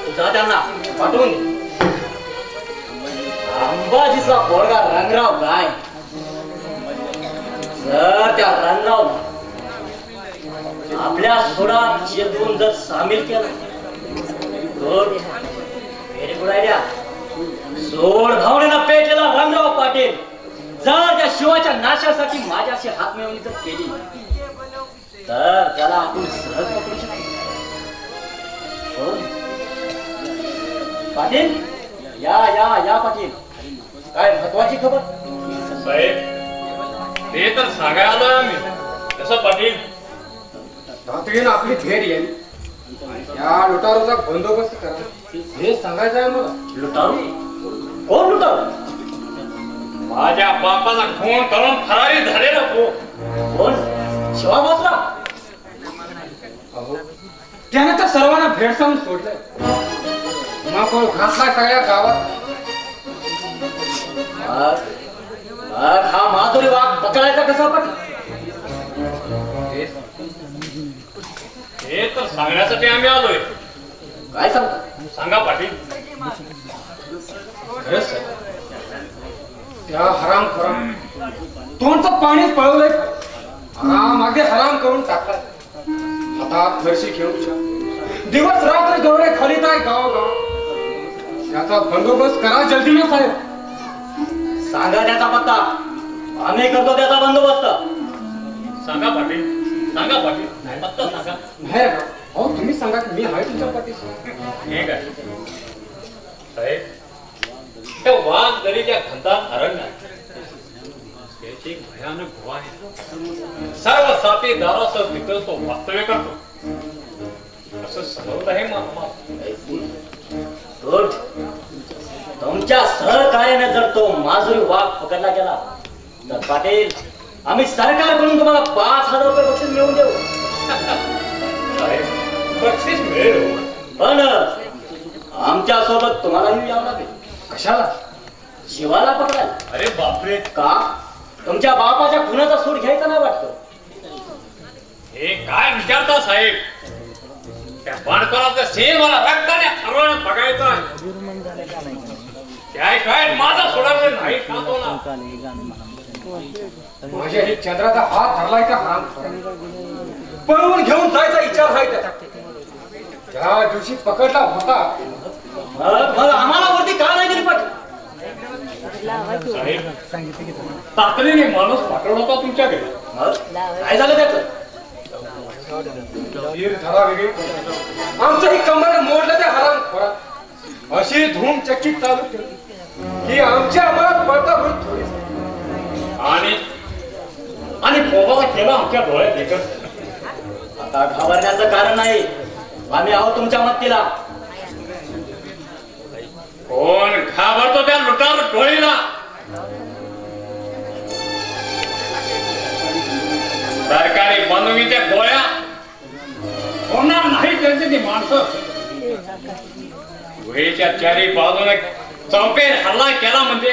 तू जा त्यांना पाठवून दे. अंबाजीचा पोरगा रंगराव काय? जर त्या रंगराव आपल्या सोडात चेतवून जर सामील केलं तर व्हेरी गुड आयडिया. सोड भावनेनं पेटलेला रंगराव पाटील जर त्या शिवाच्या नाशासाठी माझ्याशी हात मिळवणी जर केली तर त्याला आपण सहज पकडू शकतो. पाटील या या या पाटील, काय महत्वाची खबर? ते तर सांगायला आलोय आम्ही. कसं पाटील? तातडीनं आपली भेट येईल. या लुटारूचा बंदोबस्त करा हे सांगायचं आहे मला. लुटारू? कोण लुटारू? माझ्या बापाला खून करून फरारी झालेला कोण? शिवा भोसला? अहो त्याने तर सर्वांना भेडसावून सोडलंय. महापौर घातला सगळ्या गावात. हा माधुरी वाघ पकडायचा कसा पाटील? हे तर सांगण्यासाठी आम्ही आलोय. काय सांगता? सांगा पाटील. खरंच आहे. त्या हराम खराम तोंडचं पाणीच पळवलंय. हराम अगदी हराम करून टाकलाय. हातात फरशी घेऊन दिवस रात्र दौरे खालीत आहे गाव. त्याचा बंदोबस्त करा जल्दीने साहेब. सांगा त्याचा पत्ता. आम्ही करतो त्याचा बंदोबस्त. सांगा पाटील. सांगा पाटील. पत्ता सांगा. नाही अहो तुम्ही सांगा की मी आहे तुमच्या पाठीशी. ठीक आहे साहेब. त्या वाघ दरीच्या खंतात अरण्यात त्याची एक भयानक गुहा आहे. सर्व साथीदारासह तिथं तो वास्तव्य करतो असं समजत आहे महात्मा. तुमच्या सहकार्याने जर तो माजुरी वाघ पकडला गेला तर पाटील आम्ही सरकारकडून तुम्हाला 5,000 रुपये बक्षीस मिळवून देऊ. साहेब बक्षीस मिळेल पण आमच्या सोबत तुम्हालाही यावं लागेल. कशाला? शिवाला पकडायला. अरे बापरे. का? तुमच्या बापाच्या खुनाचा सूड घ्यायचा नाही वाटतं? हे काय विचारता साहेब? त्या बाणकराचं सेन मला रक्ताने हरवणं बघायचं आहे. त्याशिवाय माझा सोडवलं नाही खातो ना. माझ्या हे चंद्राचा हात धरलाय का हराम पळवून घेऊन जायचा विचार आहे त्याचा. त्या दिवशी पकडला होता. मग आम्हाला वरती का नाही गेली पाटील? साहेब तातडीने माणूस पाठवला होता तुमच्याकडे. काय झालं त्याचं? धरा वेगळी आमचंही कंबर मोडलं ते हराम खोरा. अशी धूम चक्कीत चालू ठेवली की आमच्या आम्हाला पळता होईल थोडी. आणि फोबाला केला आमच्या डोळ्यात देखत. आता घाबरण्याचं कारण नाही. आम्ही आहोत तुमच्या मदतीला. कोण घाबरतो त्या लुटार टोळीला? सरकारी बंदुकीच्या गोळ्या होणार नाही त्यांची ती माणसं. गुहेच्या चारी बाजूने चौफेर हल्ला केला म्हणजे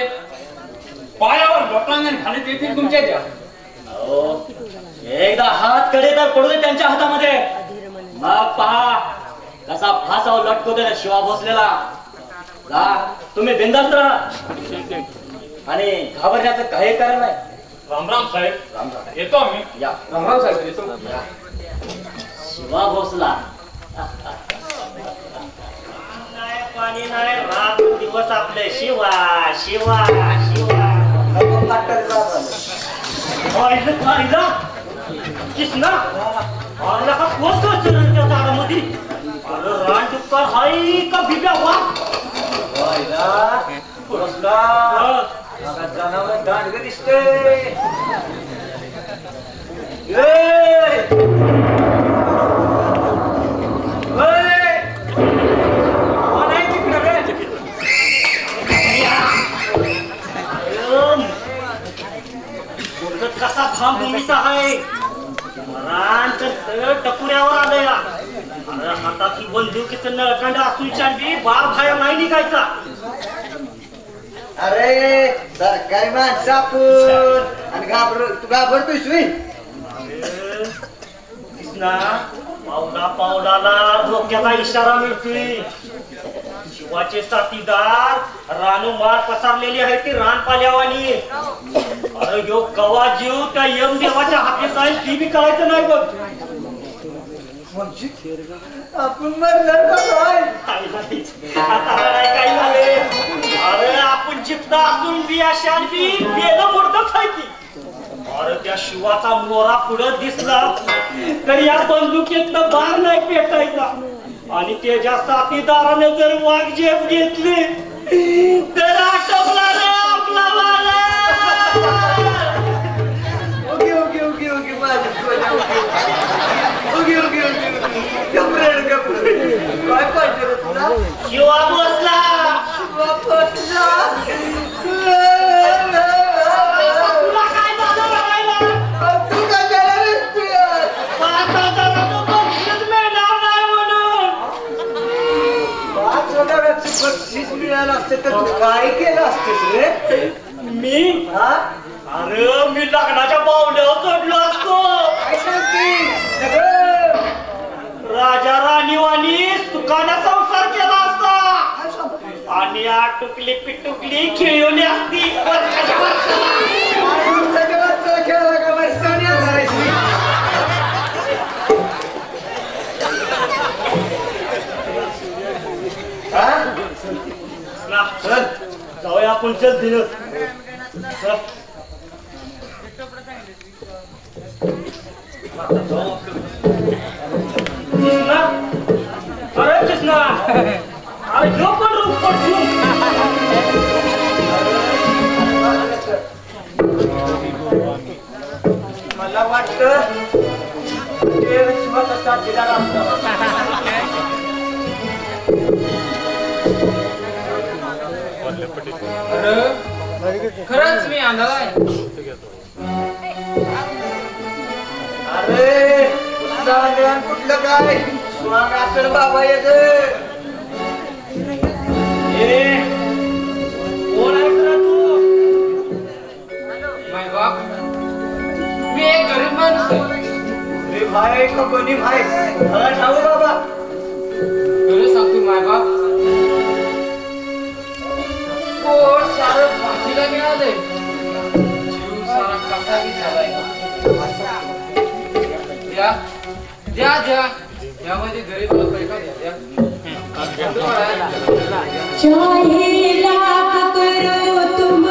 पायावर लोटांगण खाली येतील तुमच्या द्या. एकदा हात कडे तर पडू दे त्यांच्या हातामध्ये. मग पहा कसा फासावर लटकू दे शिवा भोसलेला. तुम्ही बिंदास्त राहा आणि घाबरण्याचं काही कारण नाही. रामराम साहेब. येतो आम्ही. या रामराम साहेब येतो. शिवा भोसला. पाणी नाही रात दिवस आपले शिवा शिवा शिवा. किसना आला का कोण त्या झाडामध्ये? अरे रान टुक्कर हाय का बिब्या वा? दांडग दिसते. कसा घाम भूमीचा आहे. रानचं सगळं टकुऱ्यावर आलं या. अरे हातात ही बंदुकीचं नळखंड असून चांदी बार बाहेर नाही निघायचा. अरे सरकारी माणसं आपण आणि तू घाबरतोय सुई. पावला पावलाला धोक्याचा इशारा मिळतोय. शिवाचे साथीदार रानोमार पसरलेली आहे ती रान पाल्यावानी. अरे यो गवा जीव त्या यमदेवाच्या हाती जाईल ती बी कळायचं नाही बघ. आपण मरणार काय? आता काय झाले? अरे आपण जिद्द असून बी अशा बी बेलं मोडतच आहे की. अरे त्या शिवाचा मोरा पुढे दिसला तर या बंदुकीतनं बार नाही पेटायचा. आणि त्याच्या साथीदाराने जर वाघझेप घेतली तर आटपला रे आपला वाला. शिवा बसला तुला काय झालं बघायला? तू काय केलं रे पियत? 5,000चं बक्षीस मिळणार नाही म्हणून 5,000चं बक्षीस मिळालं असते तर तू काय केलं असतेस रे? मी हा? अरे मी लग्नाच्या पावल्यावर चढलो असतो काय सांगते? राजा राणीवाणी सुखाने संसार केला असता आणि या टुकली पिटुकली खेळवली असती वर्षाच्या वर्षाला. माणसाच्या वाचायला खेळला का बाई? सोन्या धरायची. हा? ना, चल जाऊया आपण चल दिलं चल. कृष्णा अरे कृष्णा अरे जो पण रूप पडतो मला वाटतं ते स्वतः साथीदार असतं. खरंच मी आंधळा आहे. अरे कुठलं अंधळा कुठलं काय? स्वामी असेल बाबा येत. कोण आहेस रे तू? माय बाप मी एक गरीब माणूस आहे. रे भाई का कोणी भाई मला ठाऊ बाबा. खरं सांगतो माय बाप पोट सारं फाशीला मिळालंय. जीव सारा कसाही झालाय. द्या द्या द्या यामध्ये गरीबाला पैसा द्या द्या. चाहे लाख करो तुम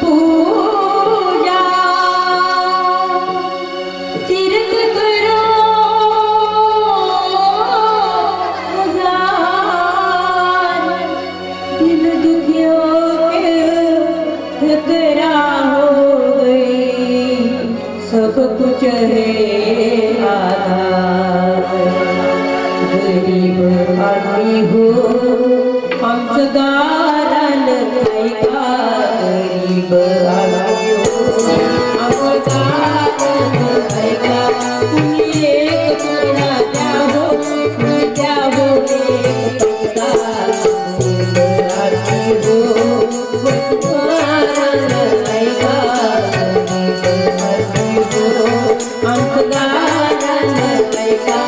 पूजा तीर्थ करो उजाड़ दिल दुखियों के ठकरा हो गई सब कुछ है आधार गरीब आदमी हो हमसगारन ऐका गरीब आदमी हो हमसगारन ऐका तुम्ही एक तुकडा द्या हो एक तुकडा गरीब आदमी हो हमसगारन ऐका गरीब आदमी हो हमसगारन ऐका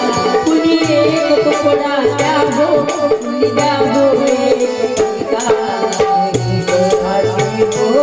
कुणी एक तुकडा द्या हो कुणी द्या हो एक तुकडा गरीब आदमी हो.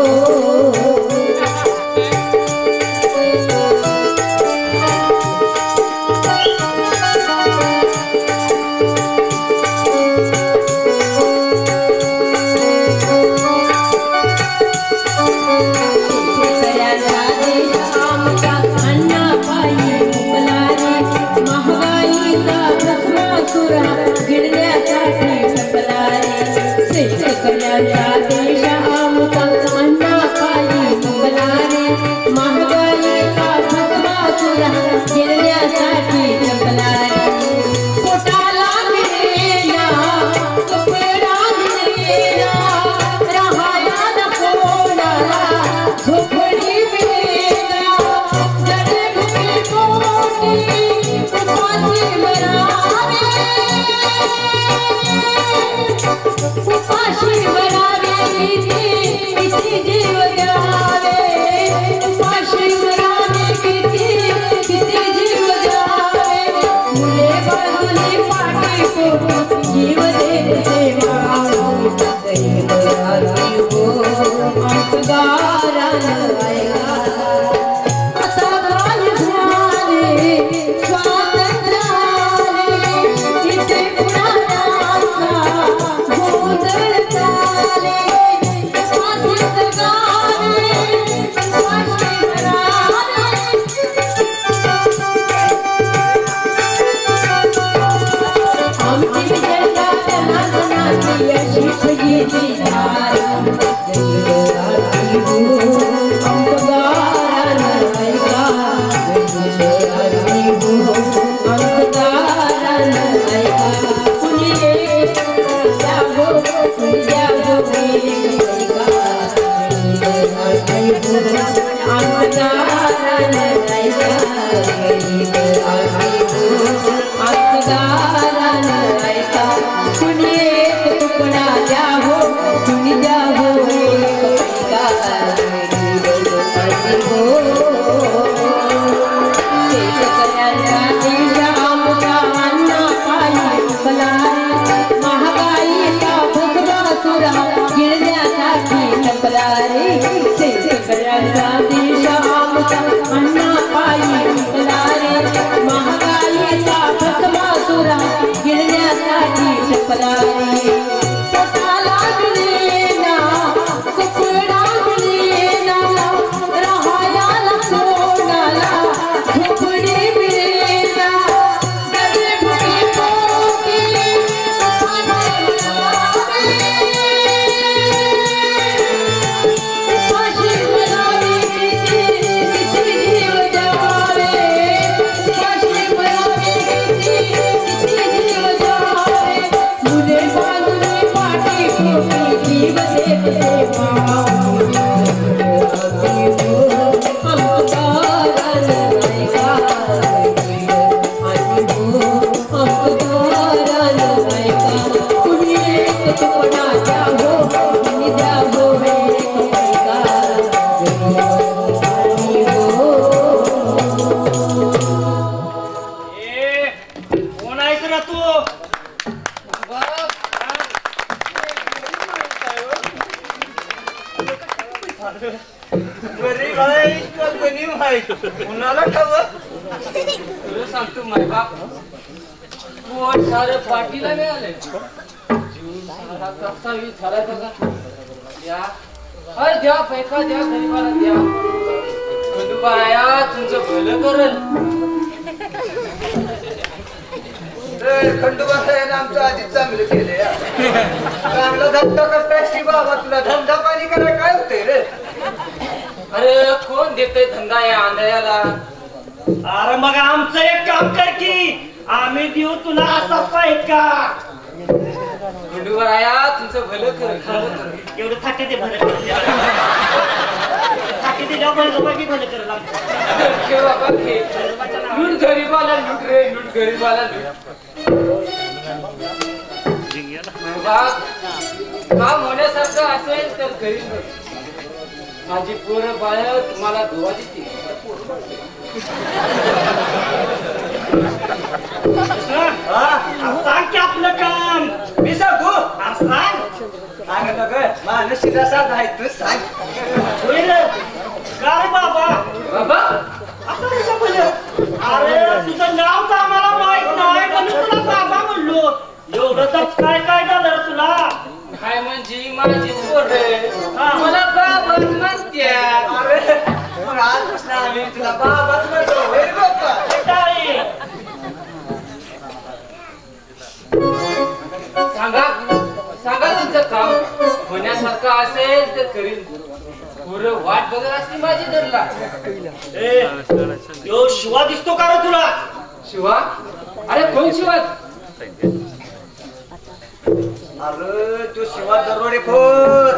कुणी कुणाला ठावं तुला सांगतो माय बाप पोट सारं पाठीला मिळालंय जीव सारा कसा झालाय बघा द्या अरे द्या पैका द्या गरीबाला द्या खंडूबाया तुमचं भलं करल खंडोबा साहेब आमचं आधीच चांगलं केलंय चांगला धंदा करताय बाबा तुला धंदा पाणी करायला काय होतंय रे अरे कोण देतय धंदा या आंधळ्याला अरे मग आमचं एक काम कर की आम्ही देऊ तुला असा पाहिजे का खंडूबाया तुमचं भलं करल एवढं थाटे ते भलं थाटे ते बाकी भलं करल बाबा लूट गरीबाला लूट रे लूट गरीबाला लूट काम होण्यासारखं असेल तर गरीब माझी पोरं बाळ तुम्हाला दुवा देतील सांग की आपलं काम मी सांगू सांग माणूस शिरा साधा आहे तू सांग काय बाबा बाबा अरे तुझं नाव तर आम्हाला माहित नाही पण तुला बाबा म्हणलो एवढं तर काय काय झालं तुला काय म्हणजे माझी पोरं मला बाबा म्हणत्यात अरे मग आजपासून आम्ही तुला बाबाच म्हणतो होय बाप्पा सांगा सांगा तुमचं काम होण्यासारखं असेल तर करीन पुरं वाट बघत असते माझी धरला यो शिवा दिसतो का रे तुला शिवा अरे कोण शिवा अरे तू शिवा दरोडेखोर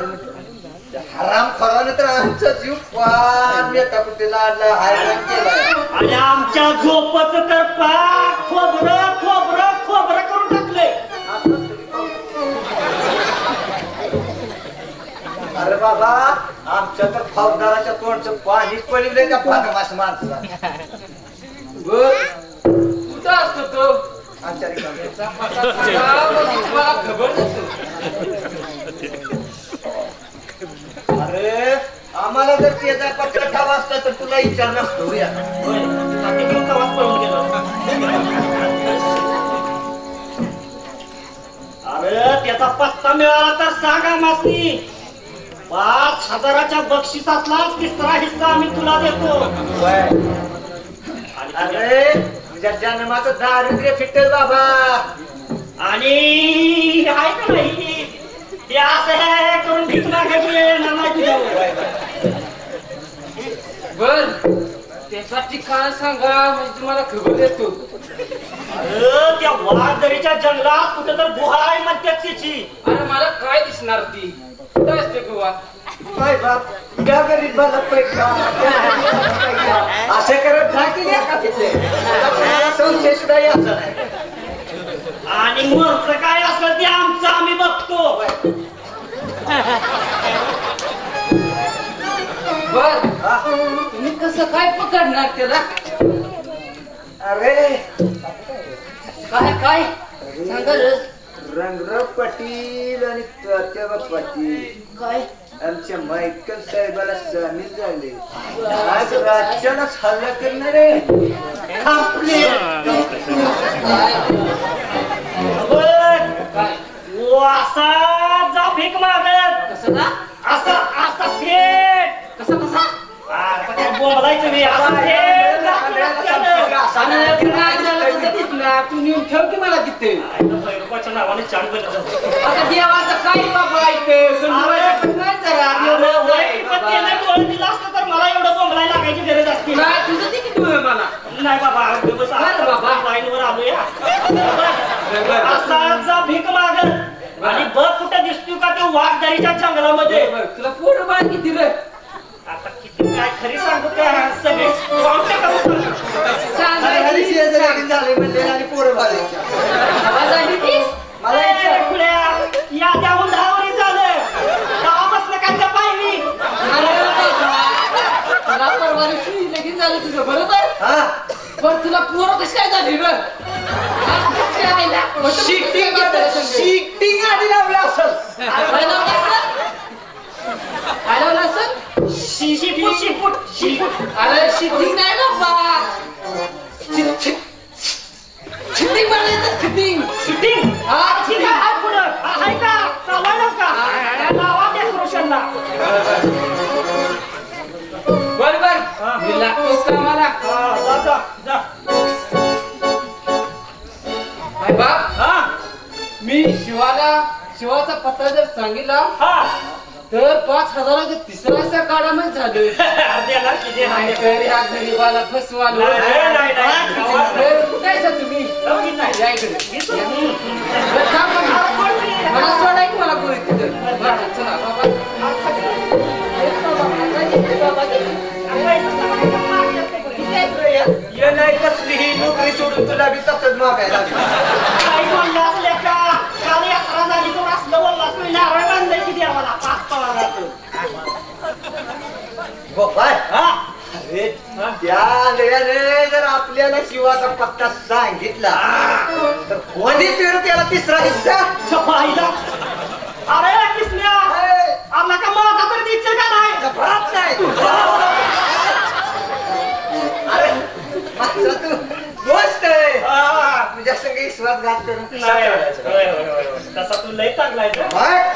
हराम खोरानं तर आमचा जीव पार नेता कुठे लाडला हैराण केलाय आणि आमच्या झोपच तर पाक खोबरं खोबरं खोबरं करून टाकलंय अरे बाबा आमच्या तर फौजदाराच्या तोंडचं पाणीच पडलंय त्या फागमास माणसाला बर कुठं असतो तो आमच्या रिकाम्या. त्याचा पत्ता सांगा, म्हणजे तुम्हाला खबर नसेल अरे आम्हाला जर त्याचा पत्र ठाव असता तर तुला विचार नसतो या अरे त्याचा पत्ता मिळाला तर सांगा मासनी 5,000च्या बक्षिसातला 3रा हिस्सा आम्ही तुला देतो अरे तुझ्या जन्माचं दारिद्र्य फिटेल बाबा आणि आहे का नाही ते असं करून भीक मागायची नाही तुझ्यावर बर त्याचा ठिकाण सांगा म्हणजे तुम्हाला खबर देतो अरे त्या वाघदरीच्या जंगलात कुठं तर गुहा आहे म्हणतात त्याची अरे मला काय दिसणार ती कुठं असते गोवा काय बाप त्या गरीबाला पैसा असे करत जा की नाही का तिथे संशय सुद्धा याचा नाही आणि मग काय असेल ते आमचं आम्ही बघतो बर तुम्ही कसं काय पकडणार त्याला अरे काय काय सांगा रस रंगराव पाटील आणि तात्याबा पाटील काय आमच्या मायकल साहेबाला सामील झाले आज राज्यालाच हल्ला करणारे काय असा जा भीक मागत कसं ना असा असा थेट कसं कसा आता काय बोलायचं नाही असा थेट तू नेऊन ठेव की मला तिथे रुपयाच्या नावाने चालू करत आता देवाचं काय बाबा इथे दिला असतं तर मला एवढं बोंबलायला लागायची गरज असते काय तुझं ते किती वेळ मला नाही बाबा लाईनवर आलोय असा जा भीक मागत आणि बघ कुठं दिसतो का तो वाघदारीच्या बंगलामध्ये. तुला पोरं बाळ किती रे? आता किती काय खरी सांगू का सगळे कॉन्टॅक्ट करून सांगायची शेजारी झाले म्हणले आणि पोरं बाळायच्या. आवाज आली ती मला विचार. या त्याहून 10 वर्ष झालं गावापासून काय पाहिली. तुला परवा दिवशी लगीन झालं तुझं बरोबर. हा पण तुला पोरं कशी काय झाली रे? शिफ्टिंग आधी लावलं असं. काय लावलं असं? शिपूट अरे शिटिंग नाही ना बा. शिटिंग म्हणायचं शिटिंग. शूटिंग ठीक आहे पुढं आहे का चालवायला का लावा त्या क्रोशनला. बरोबर मी लागतोच कामाला. जा जा हाय बाप मी शिवाचा पत्ता जर सांगितला हा तर 5,000चं तिसऱ्याच्या काळामध्ये झालं. अर्ध्याला किती आहे तर या गरीबाला फसवाला. कुठायचा तुम्ही या इकडे. मला सोडाय की मला गोळी तिथं. बरं चला बाबा. ये नाही कसलीही नोकरी सोडून तुला बी तसंच मागायला लागलं. काय बोलला असले का काल यात्रा झाली तो असलं बोलला तुम्ही नारळ बांधलंय किती आम्हाला 5 पवाराचं. गोपाळ अरे त्या आंधळ्याने जर आपल्याला शिवाचा पत्ता सांगितला तर कोणी फिरू त्याला तिसरा हिस्सा. छपाईला अरे किसल्या आपला का माझा तर दिसते का नाही. भात नाही. अरे माझा तू दोस्त आहे. तुझ्या संग विश्वासघात करून तसा तू लय चांगलाय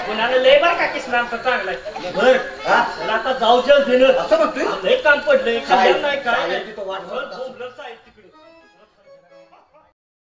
पुण्याला लय बर का किसला आमचा चांगलाय. बर आता जाऊ जल दिलं असं म्हणतोय. लय काम पडलंय काय? नाही काय तिथं वाट